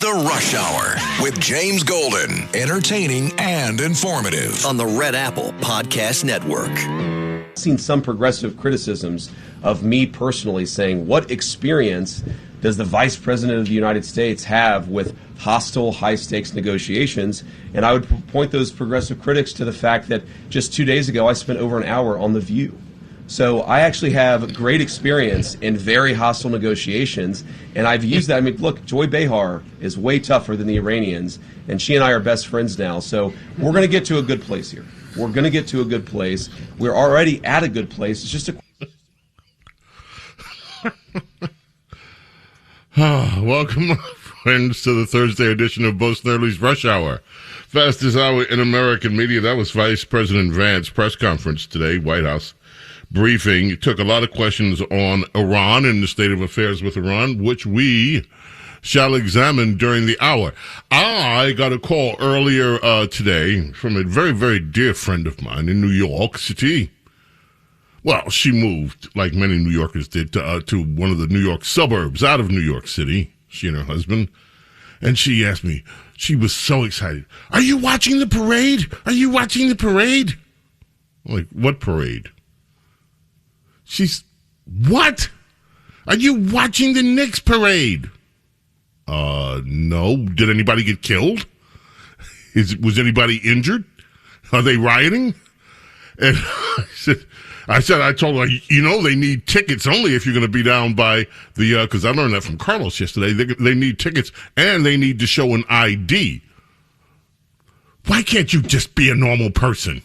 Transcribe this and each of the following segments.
The Rush Hour with James Golden. Entertaining and informative. On the Red Apple Podcast Network. I've seen some progressive criticisms of me personally saying, what experience does the Vice President of the United States have with hostile, high-stakes negotiations? And I would point those progressive critics to the fact that just 2 days ago I spent over an hour on The View. So I actually have great experience in very hostile negotiations, and I've used that. I mean, look, Joy Behar is way tougher than the Iranians, and she and I are best friends now. So we're going to get to a good place here. We're going to get to a good place. We're already at a good place. It's just a... Welcome, my friends, to the Thursday edition of Bo Snerdley's Rush Hour. Fastest hour in American media. That was Vice President Vance press conference today, White House briefing. It took a lot of questions on Iran and the state of affairs with Iran, which we shall examine during the hour. I got a call earlier today from a very, very dear friend of mine in New York City. Well, she moved, like many New Yorkers did, to one of the New York suburbs out of New York City, she and her husband. And she asked me, she was so excited, "Are you watching the parade? Are you watching the parade?" I'm like, "What parade?" She's, "What? Are you watching the Knicks parade?" No. Did anybody get killed? Was anybody injured? Are they rioting? And I told her, they need tickets only if you're going to be down by the, because I learned that from Carlos yesterday. They need tickets and they need to show an ID. Why can't you just be a normal person?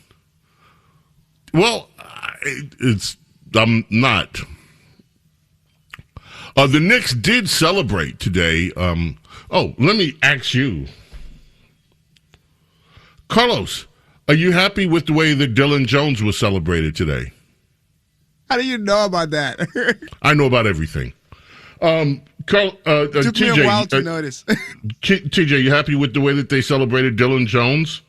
Well, I'm not. The Knicks did celebrate today. Let me ask you, Carlos, are you happy with the way that Dylan Jones was celebrated today? How do you know about that? I know about everything. Took TJ, me a while to notice. TJ, you happy with the way that they celebrated Dylan Jones?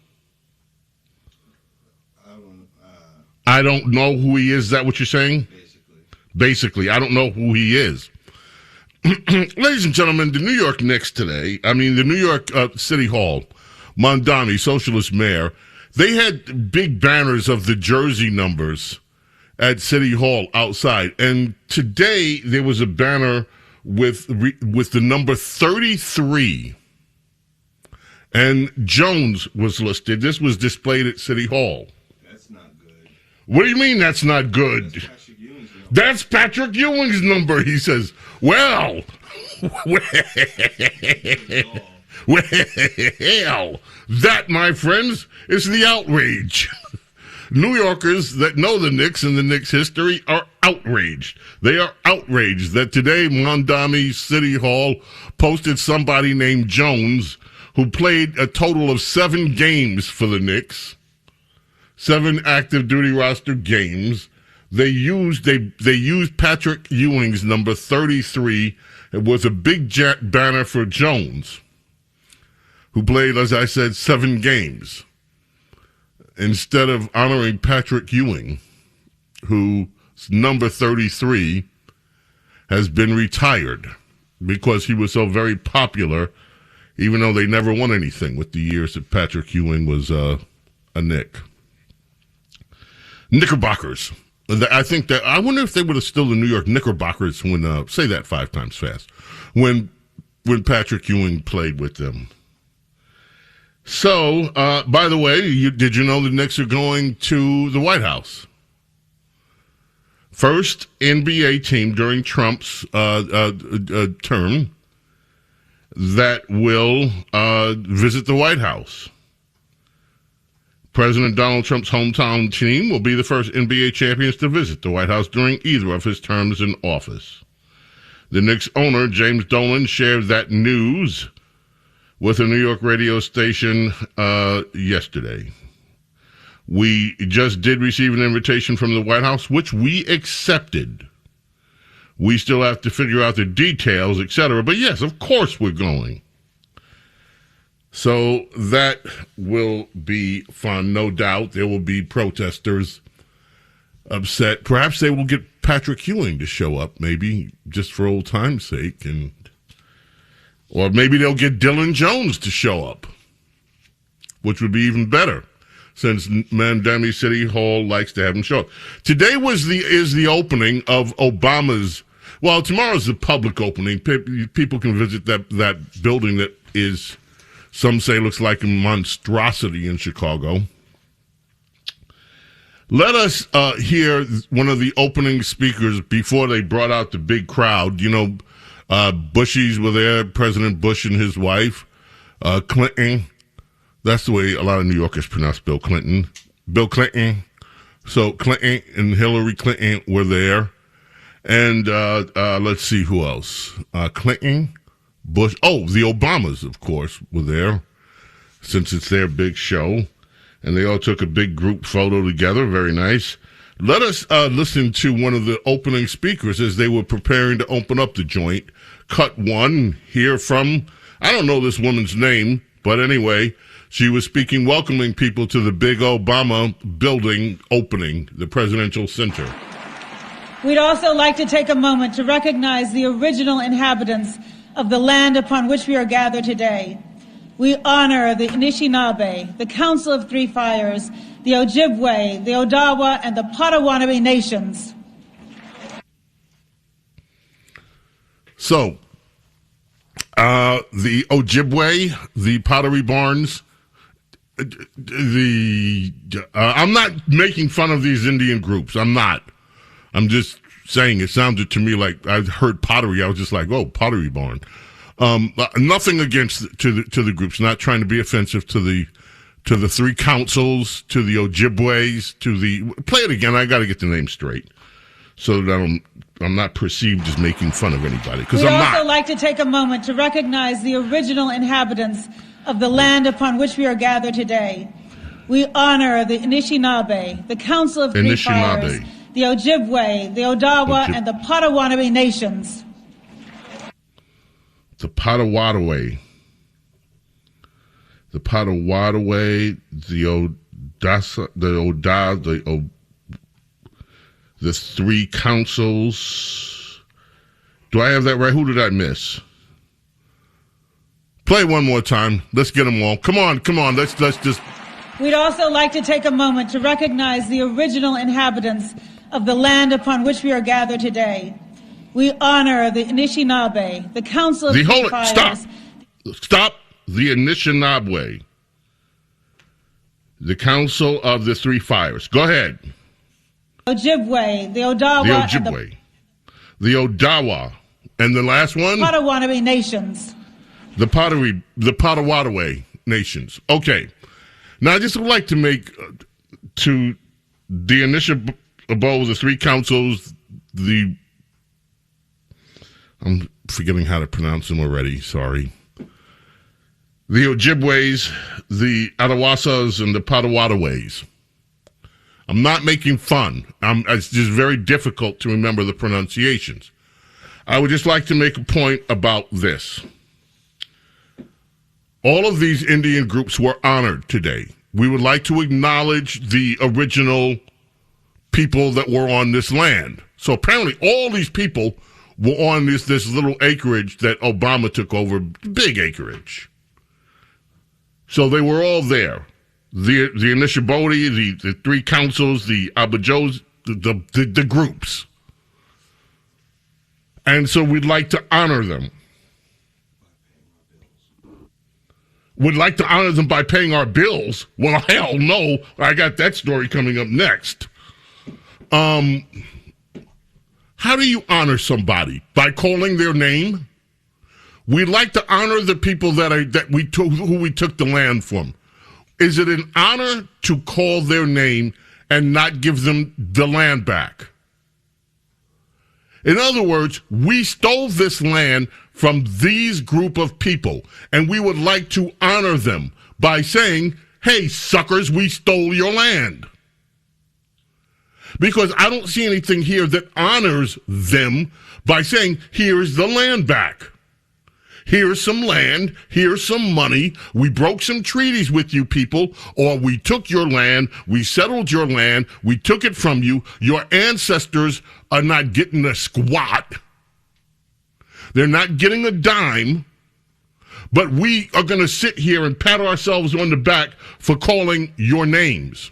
I don't know who he is. Is that what you're saying? Basically, I don't know who he is. Ladies and gentlemen, the New York Knicks today, the New York City Hall, Mondami, socialist mayor, they had big banners of the jersey numbers at City Hall outside. And today there was a banner with the number 33. And Jones was listed. This was displayed at City Hall. That's not good. What do you mean that's not good? That's Patrick Ewing's number, he says. Well, that, my friends, is the outrage. New Yorkers that know the Knicks and the Knicks history are outraged. They are outraged that today Mondami City Hall posted somebody named Jones who played a total of 7 games for the Knicks, 7 active duty roster games. They used Patrick Ewing's number 33. It was a big banner for Jones, who played, as I said, 7 games, instead of honoring Patrick Ewing, whose number 33 has been retired because he was so very popular, even though they never won anything with the years that Patrick Ewing was a Knick. Knickerbockers. I wonder if they were still the New York Knickerbockers when, say that 5 times fast, when Patrick Ewing played with them. So, by the way, did you know the Knicks are going to the White House? First NBA team during Trump's term that will visit the White House. President Donald Trump's hometown team will be the first NBA champions to visit the White House during either of his terms in office. The Knicks owner, James Dolan, shared that news with a New York radio station yesterday. We just did receive an invitation from the White House, which we accepted. We still have to figure out the details, etc. But yes, of course we're going. So that will be fun, no doubt. There will be protesters upset. Perhaps they will get Patrick Ewing to show up, maybe just for old time's sake, and Or maybe they'll get Dylan Jones to show up, which would be even better, since Miami City Hall likes to have him show up. Today is the opening of Obama's. Well, tomorrow's the public opening. People can visit that building that is, some say, looks like a monstrosity in Chicago. Let us hear one of the opening speakers before they brought out the big crowd. You know, Bushies were there, President Bush and his wife, Clinton. That's the way a lot of New Yorkers pronounce Bill Clinton. Bill Clinton. So Clinton and Hillary Clinton were there. And let's see who else. Clinton, Bush. Oh, the Obamas, of course, were there, since it's their big show. And they all took a big group photo together. Very nice. Let us listen to one of the opening speakers as they were preparing to open up the joint. Cut one, hear from, I don't know this woman's name, but anyway, she was speaking, welcoming people to the big Obama building opening, the Presidential Center. We'd also like to take a moment to recognize the original inhabitants of the land upon which we are gathered today. We honor the Anishinaabe, the Council of Three Fires, the Ojibwe, the Odawa, and the Potawatomi nations. So, the Ojibwe, the Pottery Barns, I'm not making fun of these Indian groups. I'm not. I'm just saying it sounded to me like I heard pottery. I was just like, oh, Pottery Barn. Nothing against to the groups. Not trying to be offensive to the three councils, to the Ojibways, to the. Play it again. I got to get the name straight, so that I'm not perceived as making fun of anybody, because I'm not. We'd also like to take a moment to recognize the original inhabitants of the land upon which we are gathered today. We honor the Anishinaabe, the Council of Three Fires, the Ojibwe, the Odawa, and the Potawatomi nations. The Potawatomi, the Odasa, the three councils. Do I have that right? Who did I miss? Play one more time. Let's get them all. Come on. Let's just. We'd also like to take a moment to recognize the original inhabitants of the land upon which we are gathered today. We honor the Anishinaabe, the Council of Three Fires. Stop. The Anishinaabe, the Council of the Three Fires. Go ahead. Ojibwe, the Odawa, the Odawa, and the last one? Potawatomi nations. The Potawatomi nations. Okay. Now, I just would like to make to the Anishinaabe, the three councils, I'm forgetting how to pronounce them already, sorry. The Ojibways, the Adawasas, and the Potawatomis. I'm not making fun. It's just very difficult to remember the pronunciations. I would just like to make a point about this. All of these Indian groups were honored today. We would like to acknowledge the original people that were on this land. So apparently all these people were on this little acreage that Obama took over, big acreage. So they were all there. The Anishinaabe, the three councils, the Abajos, the groups. And so we'd like to honor them. Would like to honor them by paying our bills? Well, hell no. I got that story coming up next. How do you honor somebody? By calling their name? We'd like to honor the people who we took the land from. Is it an honor to call their name and not give them the land back? In other words, we stole this land from these group of people, and we would like to honor them by saying, hey, suckers, we stole your land. Because I don't see anything here that honors them by saying, here's the land back. Here's some land, here's some money, we broke some treaties with you people, or we took your land, we settled your land, we took it from you, your ancestors are not getting a squat. They're not getting a dime, But we are going to sit here and pat ourselves on the back for calling your names.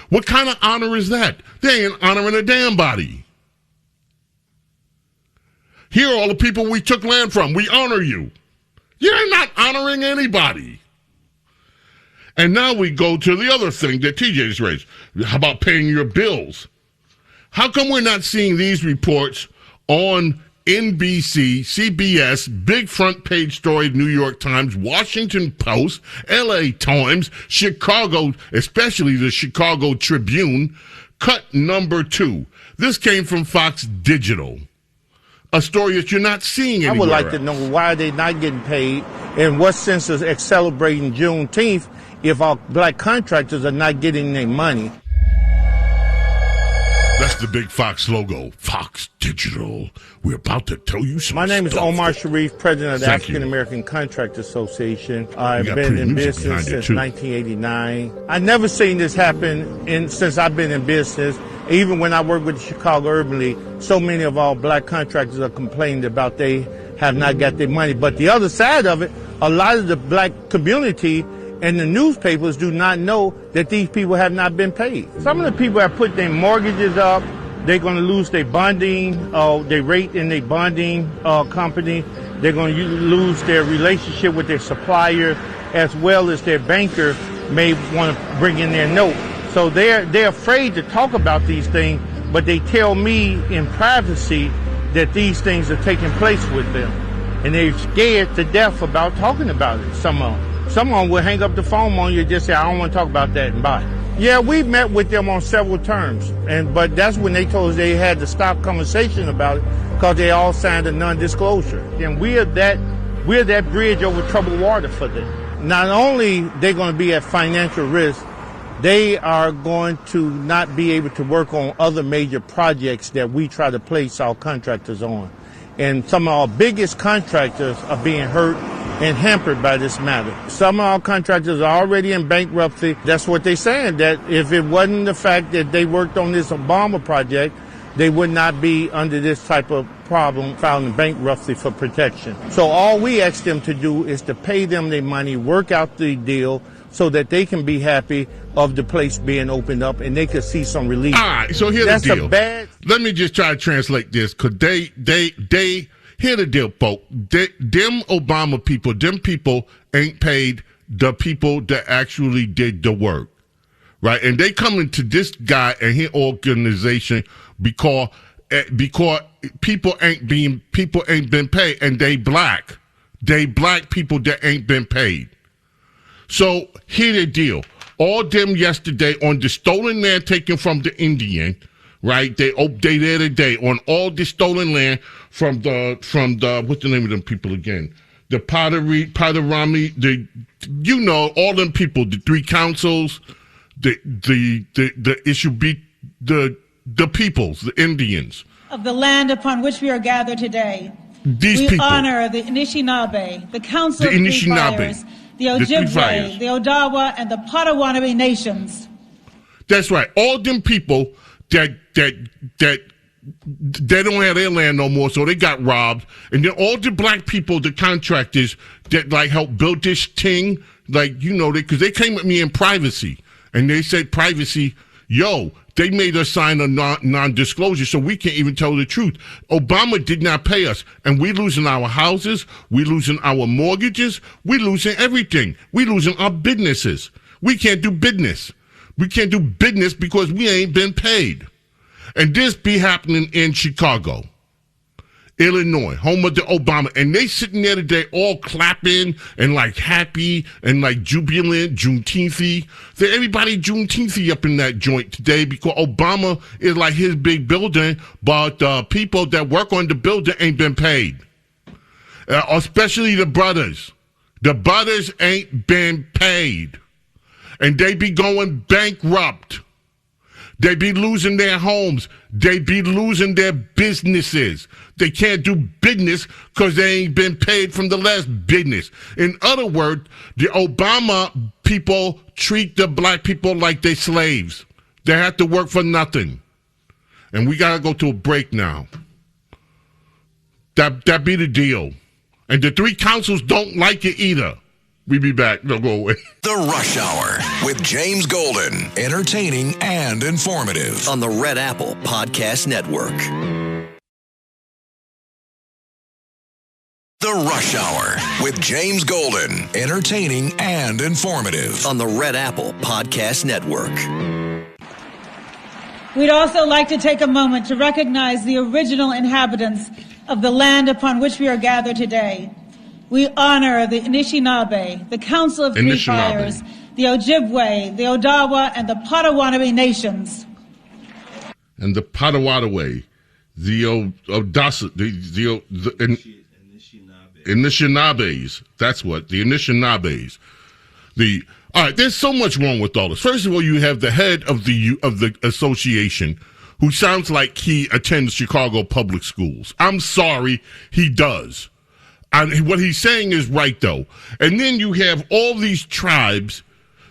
What kind of honor is that? They ain't honoring a damn body. Here are all the people we took land from. We honor you. You're not honoring anybody. And now we go to the other thing that TJ just raised. How about paying your bills? How come we're not seeing these reports on NBC, CBS, big front page story, New York Times, Washington Post, LA Times, Chicago, especially the Chicago Tribune, cut number 2. This came from Fox Digital. A story that you're not seeing anywhere I would like to know why they're not getting paid, and what sense is celebrating Juneteenth if our black contractors are not getting their money. That's the big Fox logo. Fox Digital. We're about to tell you some My name is stuff. Omar Sharif, president of the Thank African American Contract Association. I've got been pretty in music business behind it, since too. 1989. I've never seen this happen since I've been in business. Even when I work with the Chicago Urban League, so many of our black contractors are complaining about they have not got their money. But the other side of it, a lot of the black community and the newspapers do not know that these people have not been paid. Some of the people have put their mortgages up. They're going to lose their bonding, their rate in their bonding company. They're going to lose their relationship with their supplier, as well as their banker may want to bring in their note. So they're afraid to talk about these things, but they tell me in privacy that these things are taking place with them. And they're scared to death about talking about it, some of them. Someone will hang up the phone on you and just say, I don't want to talk about that, and bye. Yeah, we met with them on several terms, but that's when they told us they had to stop conversation about it because they all signed a non-disclosure. And we're that bridge over troubled water for them. Not only they're going to be at financial risk, they are going to not be able to work on other major projects that we try to place our contractors on. And some of our biggest contractors are being hurt and hampered by this matter. Some of our contractors are already in bankruptcy. That's what they're saying, that if it wasn't the fact that they worked on this Obama project, they would not be under this type of problem, filing bankruptcy for protection. So all we ask them to do is to pay them their money, work out the deal, so that they can be happy of the place being opened up and they can see some relief. All right, so here's That's the deal. Let me just try to translate this, because they here's the deal, folks. Them Obama people, them people ain't paid the people that actually did the work, right? And they come into this guy and his organization because people ain't been paid, and they black people that ain't been paid. So here's the deal. All them yesterday on the stolen land taken from the Indian, right? They there today on all the stolen land from the what's the name of them people again? The Potawatomi, all them people, the 3 councils, the issue be the peoples, the Indians of the land upon which we are gathered today. These people honor the Anishinaabe, the Council of Three Fires, the Ojibwe, the Odawa, and the Potawatomi nations. That's right. All them people that they don't have their land no more, so they got robbed. And then all the black people, the contractors that helped build this thing, because they came with me in privacy, and they said privacy, they made us sign a non-disclosure, so we can't even tell the truth. Obama did not pay us, and we losing our houses, we losing our mortgages, we losing everything. We losing our businesses. We can't do business. We can't do business because we ain't been paid. And this be happening in Chicago, Illinois, home of the Obama. And they sitting there today all clapping and happy and jubilant, Juneteenth-y. Everybody Juneteenth-y up in that joint today because Obama is his big building, but people that work on the building ain't been paid. Especially the brothers. The brothers ain't been paid. And they be going bankrupt. They be losing their homes. They be losing their businesses. They can't do business because they ain't been paid from the last business. In other words, the Obama people treat the black people like they slaves. They have to work for nothing. And we got to go to a break now. That be the deal. And the three councils don't like it either. We be back. No, go away. The Rush Hour with James Golden. Entertaining and informative. On the Red Apple Podcast Network. The Rush Hour with James Golden. Entertaining and informative. On the Red Apple Podcast Network. We'd also like to take a moment to recognize the original inhabitants of the land upon which we are gathered today. We honor the Anishinaabe, the Council of Three Fires, the Ojibwe, the Odawa, and the Potawatomi nations. And the Potawatomi, the Odasa, the Anishinabes. That's what, the Anishinabes. All right, there's so much wrong with all this. First of all, you have the head of the association who sounds like he attends Chicago public schools. I'm sorry, he does. And what he's saying is right, though. And then you have all these tribes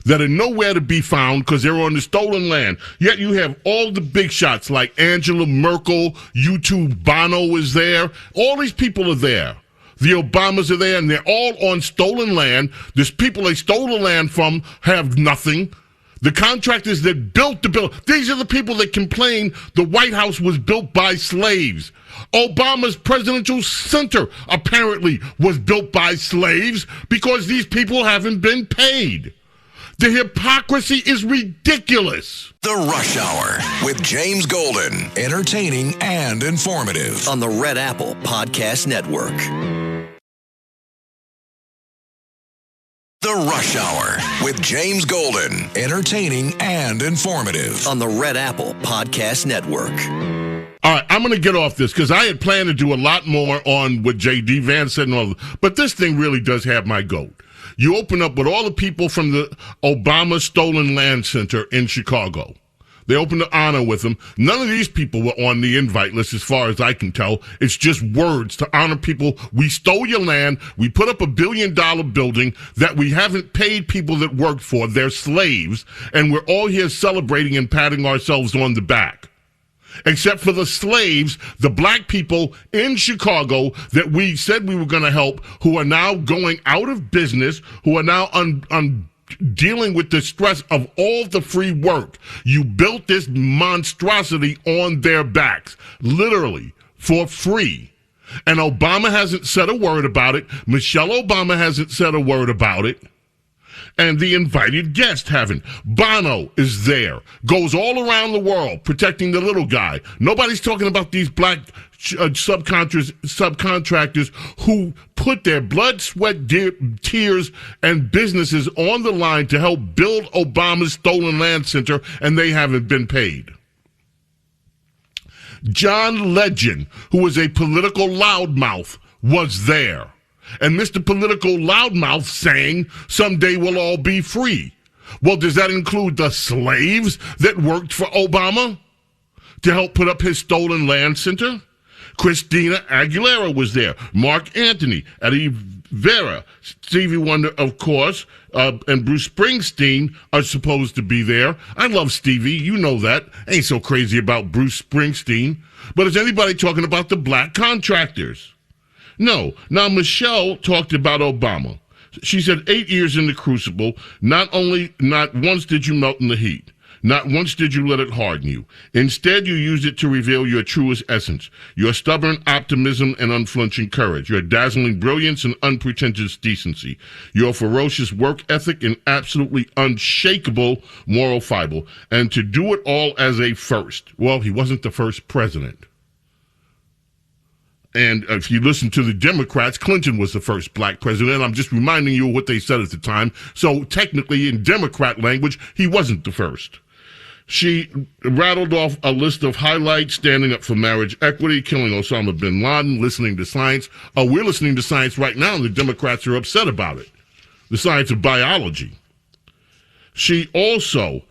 that are nowhere to be found because they're on the stolen land. Yet you have all the big shots like Angela Merkel, YouTube Bono is there. All these people are there. The Obamas are there, and they're all on stolen land. There's people they stole the land from have nothing. The contractors that built the building, these are the people that complain the White House was built by slaves. Obama's presidential center apparently was built by slaves because these people haven't been paid. The hypocrisy is ridiculous. The Rush Hour with James Golden. Entertaining and informative. On the Red Apple Podcast Network. The Rush Hour with James Golden. Entertaining and informative. On the Red Apple Podcast Network. All right, I'm going to get off this because I had planned to do a lot more on what J.D. Vance said and all that, but this thing really does have my goat. You open up with all the people from the Obama Stolen Land Center in Chicago. They opened the honor with them. None of these people were on the invite list as far as I can tell. It's just words to honor people. We stole your land. We put up $1 billion building that we haven't paid people that worked for. They're slaves. And we're all here celebrating and patting ourselves on the back. Except for the slaves, the black people in Chicago that we said we were going to help, who are now going out of business, who are now dealing with the stress of all the free work. You built this monstrosity on their backs, literally, for free. And Obama hasn't said a word about it. Michelle Obama hasn't said a word about it. And the invited guests haven't. Bono is there. Goes all around the world protecting the little guy. Nobody's talking about these black subcontractors who put their blood, sweat, tears, and businesses on the line to help build Obama's Stolen Land Center, and they haven't been paid. John Legend, who is a political loudmouth, was there. And Mr. Political Loudmouth saying someday we'll all be free. Well, does that include the slaves that worked for Obama to help put up his Stolen Land Center? Christina Aguilera was there. Mark Anthony, Eddie Vera, Stevie Wonder, of course, and Bruce Springsteen are supposed to be there. I love Stevie. You know that. Ain't so crazy about Bruce Springsteen. But is anybody talking about the black contractors? No. Now, Michelle talked about Obama. She said 8 years in the crucible, not once did you melt in the heat. Not once did you let it harden you. Instead, you used it to reveal your truest essence, your stubborn optimism and unflinching courage, your dazzling brilliance and unpretentious decency, your ferocious work ethic and absolutely unshakable moral fiber, and to do it all as a first. Well, he wasn't the first president. And if you listen to the Democrats, Clinton was the first black president. I'm just reminding you of what they said at the time. So technically, in Democrat language, he wasn't the first. She rattled off a list of highlights: standing up for marriage equity, killing Osama bin Laden, listening to science. Oh, we're listening to science right now, and the Democrats are upset about it. The science of biology. She also...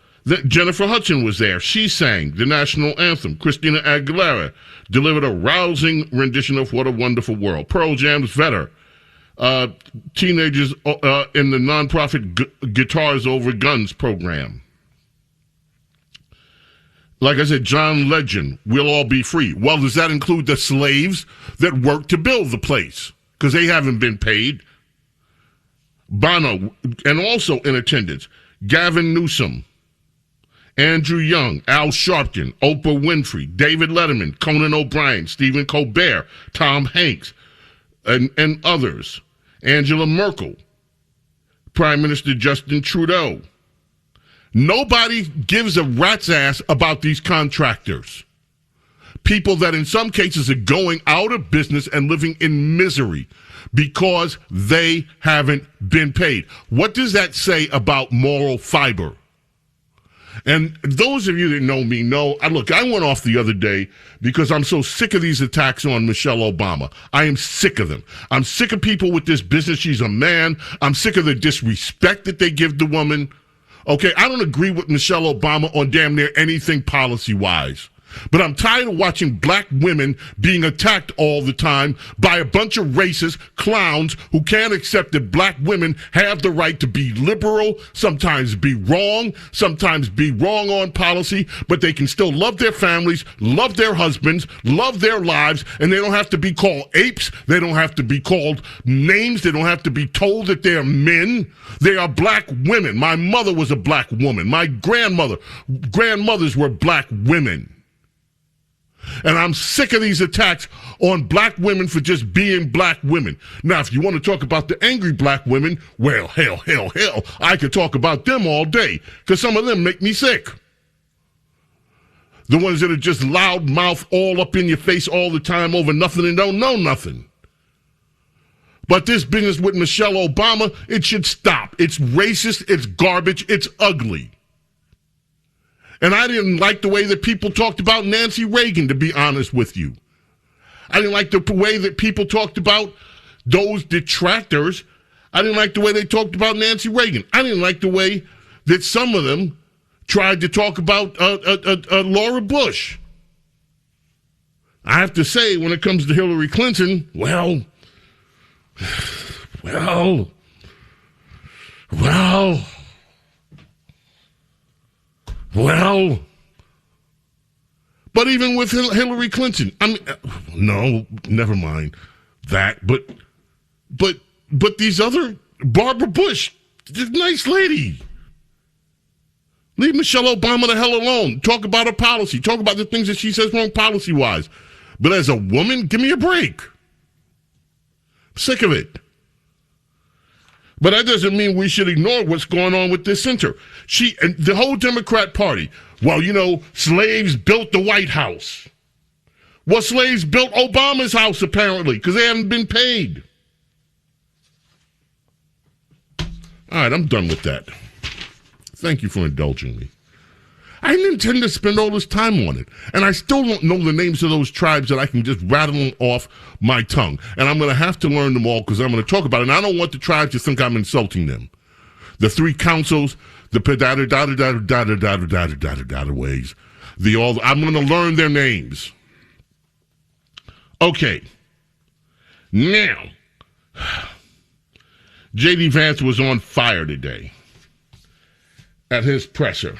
Jennifer Hudson was there. She sang the national anthem. Christina Aguilera delivered a rousing rendition of What a Wonderful World. Pearl Jam's Vetter. Teenagers in the nonprofit Guitars Over Guns program. Like I said, John Legend, We'll All Be Free. Well, does that include the slaves that worked to build the place? because they haven't been paid. Bono, and also in attendance, Gavin Newsom, Andrew Young, Al Sharpton, Oprah Winfrey, David Letterman, Conan O'Brien, Stephen Colbert, Tom Hanks, and others. Angela Merkel, Prime Minister Justin Trudeau. Nobody gives a rat's ass about these contractors. People that in some cases are going out of business and living in misery because they haven't been paid. What does that say about moral fiber? And those of you that know me know, look, I went off the other day because I'm so sick of these attacks on Michelle Obama. I am sick of them. I'm sick of people with this business. She's a man. I'm sick of the disrespect that they give the woman. Okay, I don't agree with Michelle Obama on damn near anything policy-wise. But I'm tired of watching black women being attacked all the time by a bunch of racist clowns who can't accept that black women have the right to be liberal, sometimes be wrong on policy, but they can still love their families, love their husbands, love their lives, and they don't have to be called apes. They don't have to be called names. They don't have to be told that they're men. They are black women. My mother was a black woman. My grandmothers were black women. And I'm sick of these attacks on black women for just being black women. Now, if you want to talk about the angry black women, well, hell, I could talk about them all day, because some of them make me sick. The ones that are just loud mouth all up in your face all the time over nothing and don't know nothing. But this business with Michelle Obama, it should stop. It's racist, it's garbage, it's ugly. And I didn't like the way that people talked about Nancy Reagan, to be honest with you. I didn't like the way that people talked about those detractors. I didn't like the way they talked about Nancy Reagan. I didn't like the way that some of them tried to talk about Laura Bush. I have to say, when it comes to Hillary Clinton, well. But even with Hillary Clinton, I mean, no, never mind that. But these other, Barbara Bush, nice lady. Leave Michelle Obama the hell alone. Talk about her policy. Talk about the things that she says wrong policy-wise. But as a woman, give me a break. I'm sick of it. But that doesn't mean we should ignore what's going on with this center. And the whole Democrat Party, well, slaves built the White House. Well, slaves built Obama's house, apparently, because they haven't been paid. All right, I'm done with that. Thank you for indulging me. I didn't intend to spend all this time on it. And I still don't know the names of those tribes that I can just rattle them off my tongue. And I'm going to have to learn them all because I'm going to talk about it. And I don't want the tribes to think I'm insulting them. The three councils, the ways. I'm going to learn their names. Okay. Now, J.D. Vance was on fire today at his presser.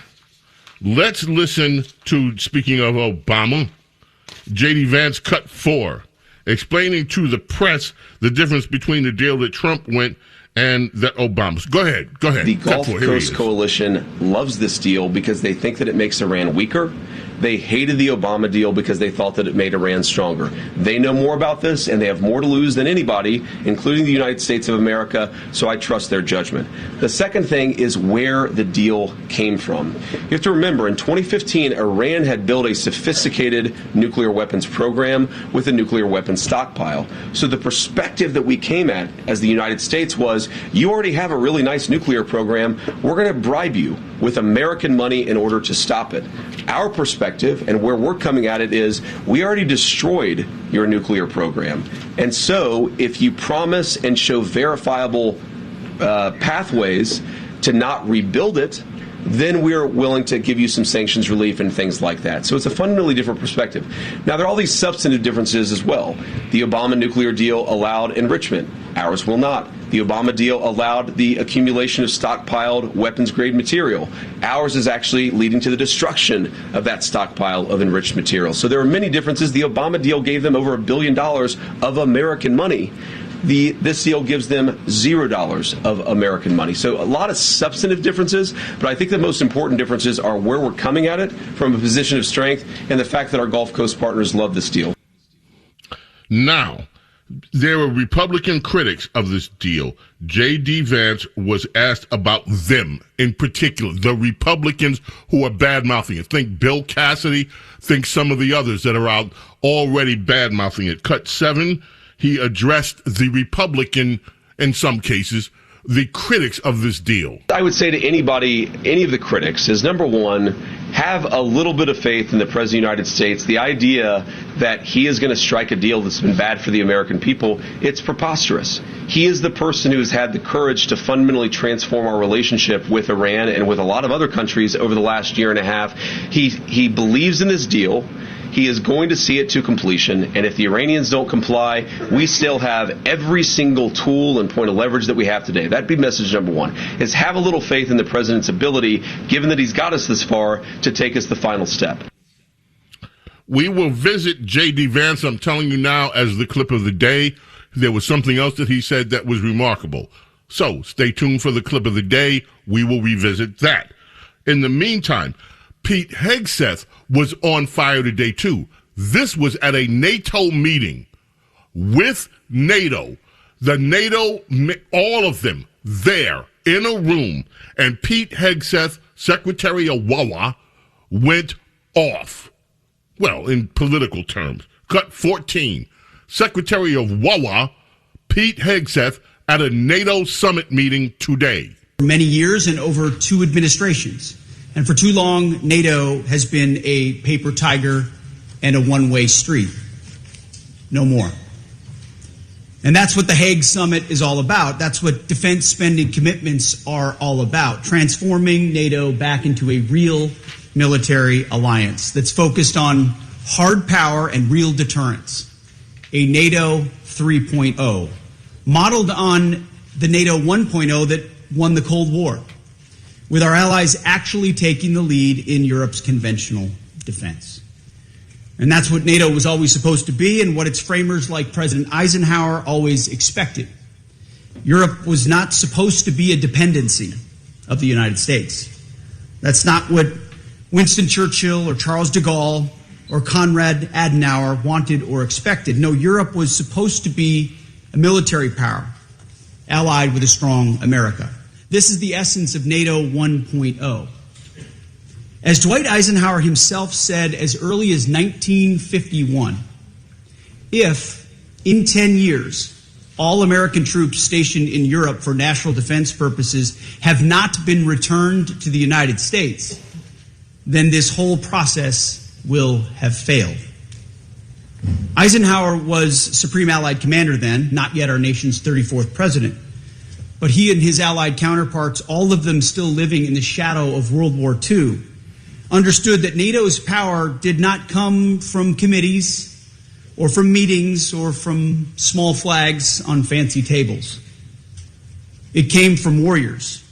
Let's listen to, speaking of Obama, J.D. Vance cut 4, explaining to the press the difference between the deal that Trump went and that Obama's. Go ahead. The Gulf Coast Coalition loves this deal because they think that it makes Iran weaker. They hated the Obama deal because they thought that it made Iran stronger. They know more about this, and they have more to lose than anybody, including the United States of America, so I trust their judgment. The second thing is where the deal came from. You have to remember, in 2015, Iran had built a sophisticated nuclear weapons program with a nuclear weapons stockpile. So the perspective that we came at as the United States was, you already have a really nice nuclear program. We're going to bribe you with American money in order to stop it. Our perspective and where we're coming at it is, we already destroyed your nuclear program. And so if you promise and show verifiable pathways to not rebuild it, then we're willing to give you some sanctions relief and things like that. So it's a fundamentally different perspective. Now, there are all these substantive differences as well. The Obama nuclear deal allowed enrichment. Ours will not. The Obama deal allowed the accumulation of stockpiled weapons-grade material. Ours is actually leading to the destruction of that stockpile of enriched material. So there are many differences. The Obama deal gave them over $1 billion of American money. This deal gives them $0 of American money. So a lot of substantive differences, but I think the most important differences are where we're coming at it from a position of strength and the fact that our Gulf Coast partners love this deal. Now, there were Republican critics of this deal. J.D. Vance was asked about them in particular, the Republicans who are bad-mouthing it. Think Bill Cassidy, think some of the others that are out already bad-mouthing it. Cut 7, he addressed the Republican, in some cases, the critics of this deal. I would say to anybody, any of the critics, is number one, have a little bit of faith in the President of the United States. The idea that he is going to strike a deal that's been bad for the American people, it's preposterous. He is the person who has had the courage to fundamentally transform our relationship with Iran and with a lot of other countries over the last year and a half. He believes in this deal. He is going to see it to completion, and if the Iranians don't comply, we still have every single tool and point of leverage that we have today. That'd be message number one, is have a little faith in the president's ability, given that he's got us this far, to take us the final step. We will visit J.D. Vance, I'm telling you now, as the clip of the day. There was something else that he said that was remarkable. So stay tuned for the clip of the day. We will revisit that. In the meantime, Pete Hegseth was on fire today, too. This was at a NATO meeting with NATO. The NATO, all of them there in a room. And Pete Hegseth, Secretary of WAWA, went off. Well, in political terms. Cut 14. Secretary of WAWA, Pete Hegseth, at a NATO summit meeting today. For many years and over 2 administrations. And for too long, NATO has been a paper tiger and a one-way street. No more. And that's what the Hague Summit is all about. That's what defense spending commitments are all about. Transforming NATO back into a real military alliance that's focused on hard power and real deterrence. A NATO 3.0, modeled on the NATO 1.0 that won the Cold War, with our allies actually taking the lead in Europe's conventional defense. And that's what NATO was always supposed to be and what its framers like President Eisenhower always expected. Europe was not supposed to be a dependency of the United States. That's not what Winston Churchill or Charles de Gaulle or Konrad Adenauer wanted or expected. No, Europe was supposed to be a military power allied with a strong America. This is the essence of NATO 1.0. As Dwight Eisenhower himself said as early as 1951, if in 10 years all American troops stationed in Europe for national defense purposes have not been returned to the United States, then this whole process will have failed. Eisenhower was Supreme Allied Commander then, not yet our nation's 34th president. But he and his Allied counterparts, all of them still living in the shadow of World War II, understood that NATO's power did not come from committees or from meetings or from small flags on fancy tables. It came from warriors.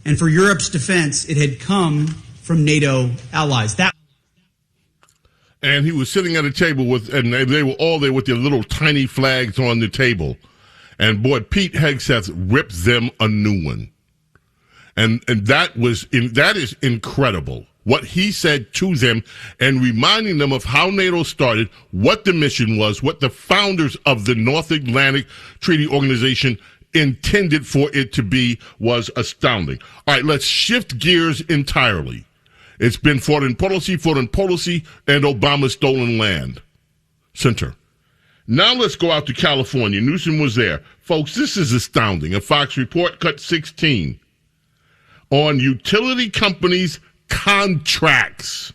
And for Europe's defense, it had come from NATO allies. And he was sitting at a table and they were all there with their little tiny flags on the table. And boy, Pete Hegseth ripped them a new one. And that is incredible. What he said to them and reminding them of how NATO started, what the mission was, what the founders of the North Atlantic Treaty Organization intended for it to be was astounding. All right, let's shift gears entirely. It's been foreign policy, and Obama's stolen land. Center. Now let's go out to California. Newsom was there. Folks, this is astounding. A Fox report, cut 16, on utility companies' contracts.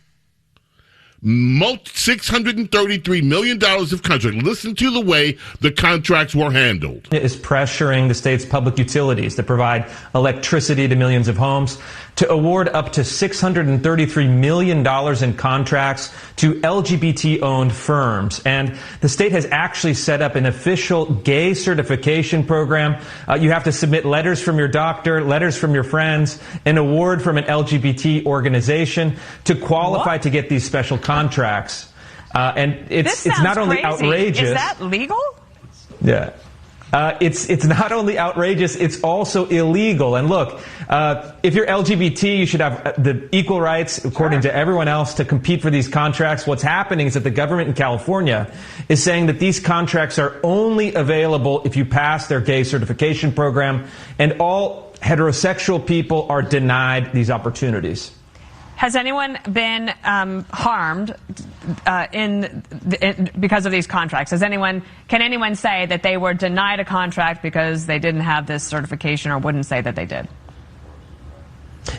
$633 million of contracts. Listen to the way the contracts were handled. It is pressuring the state's public utilities that provide electricity to millions of homes to award up to $633 million in contracts to LGBT-owned firms. And the state has actually set up an official gay certification program. You have to submit letters from your doctor, letters from your friends, an award from an LGBT organization to qualify to get these special contracts. And it's not only outrageous. Is that legal? Yeah. It's not only outrageous, it's also illegal. And look, if you're LGBT, you should have the equal rights, according to everyone else, to compete for these contracts. What's happening is that the government in California is saying that these contracts are only available if you pass their gay certification program, and all heterosexual people are denied these opportunities. Has anyone been harmed because of these contracts? Can anyone say that they were denied a contract because they didn't have this certification, or wouldn't say that they did?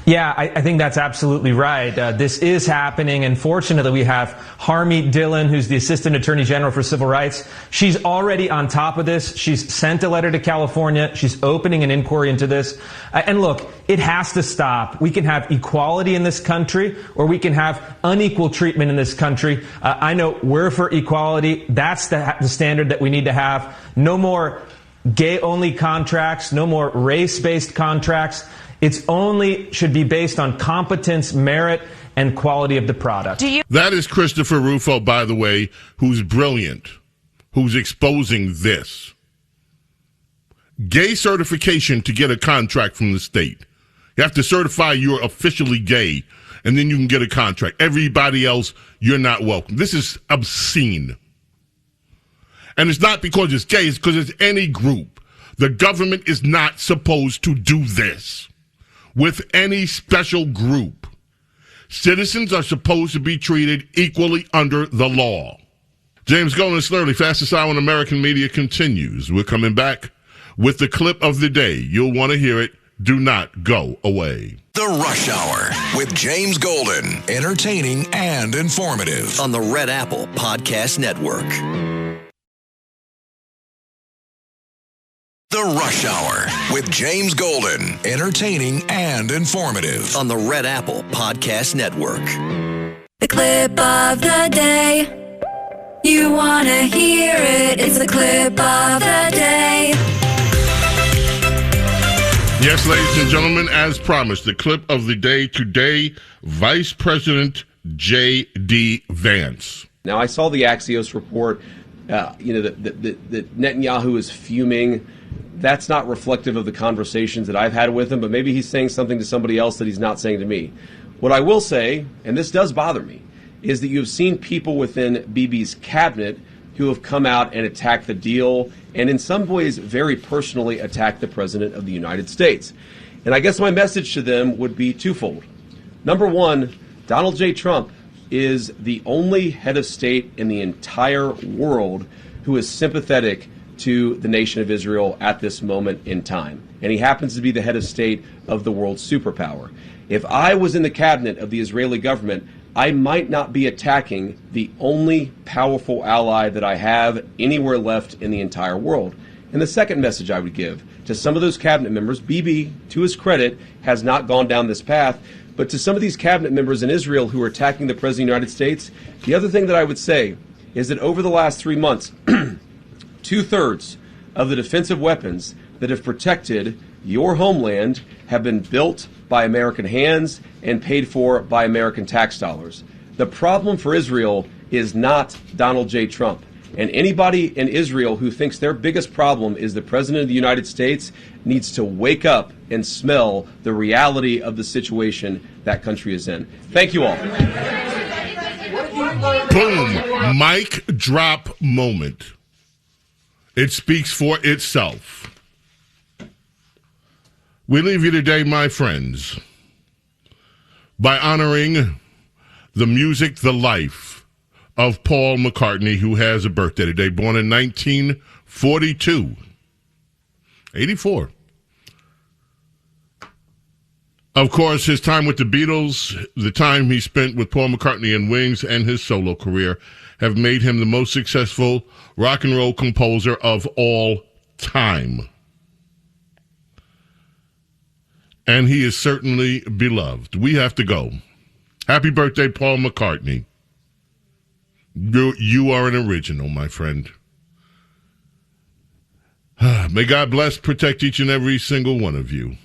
Yeah, I think that's absolutely right. This is happening, and fortunately we have Harmeet Dillon, who's the Assistant Attorney General for Civil Rights. She's already on top of this. She's sent a letter to California. She's opening an inquiry into this. And look, it has to stop. We can have equality in this country, or we can have unequal treatment in this country. I know we're for equality. That's the standard that we need to have. No more gay-only contracts, no more race-based contracts. It's only should be based on competence, merit, and quality of the product. That is Christopher Rufo, by the way, who's brilliant, who's exposing this. Gay certification to get a contract from the state. You have to certify you're officially gay, and then you can get a contract. Everybody else, you're not welcome. This is obscene. And it's not because it's gay, it's because it's any group. The government is not supposed to do this with any special group. Citizens are supposed to be treated equally under the law. James Golden, Snerdley, fastest hour in American media continues. We're coming back with the clip of the day. You'll want to hear it. Do not go away. The Rush Hour with James Golden. Entertaining and informative on the Red Apple Podcast Network. The Rush Hour with James Golden. Entertaining and informative on the Red Apple Podcast Network. The clip of the day. You want to hear it. It's the clip of the day. Yes, ladies and gentlemen, as promised, the clip of the day today, Vice President J.D. Vance. Now, I saw the Axios report, that Netanyahu is fuming. That's not reflective of the conversations that I've had with him, but maybe he's saying something to somebody else that he's not saying to me. What I will say, and this does bother me, is that you've seen people within Bibi's cabinet who have come out and attacked the deal, and in some ways very personally attacked the President of the United States. And I guess my message to them would be twofold. Number one, Donald J. Trump is the only head of state in the entire world who is sympathetic to the nation of Israel at this moment in time. And he happens to be the head of state of the world's superpower. If I was in the cabinet of the Israeli government, I might not be attacking the only powerful ally that I have anywhere left in the entire world. And the second message I would give to some of those cabinet members, Bibi, to his credit, has not gone down this path, but to some of these cabinet members in Israel who are attacking the President of the United States, the other thing that I would say is that over the last 3 months, 2/3 of the defensive weapons that have protected your homeland have been built by American hands and paid for by American tax dollars. The problem for Israel is not Donald J. Trump. And anybody in Israel who thinks their biggest problem is the President of the United States needs to wake up and smell the reality of the situation that country is in. Thank you all. Boom. Mic drop moment. It speaks for itself. We leave you today, my friends, by honoring the music, the life of Paul McCartney, who has a birthday today, born in 1942, 84. Of course, his time with the Beatles, the time he spent with Paul McCartney and Wings, and his solo career have made him the most successful rock and roll composer of all time. And he is certainly beloved. We have to go. Happy birthday, Paul McCartney. You are an original, my friend. May God bless, protect each and every single one of you,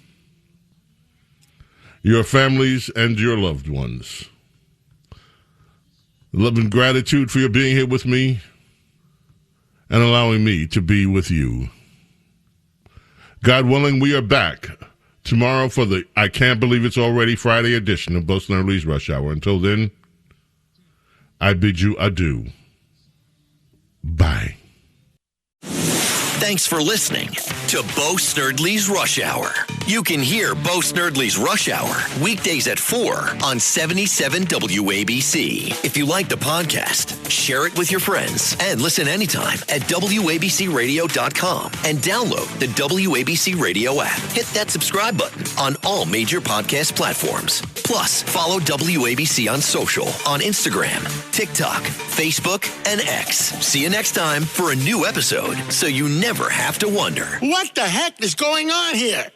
your families, and your loved ones. Love and gratitude for your being here with me and allowing me to be with you. God willing, we are back tomorrow for the I Can't Believe It's Already Friday edition of Bo Snerdley's Rush Hour. Until then, I bid you adieu. Bye. Thanks for listening to Bo Snerdley's Rush Hour. You can hear Bo Snerdley's Rush Hour weekdays at 4 on 77 WABC. If you like the podcast, share it with your friends and listen anytime at WABCRadio.com and download the WABC Radio app. Hit that subscribe button on all major podcast platforms. Plus, follow WABC on social on Instagram, TikTok, Facebook, and X. See you next time for a new episode so you never have to wonder. What the heck is going on here?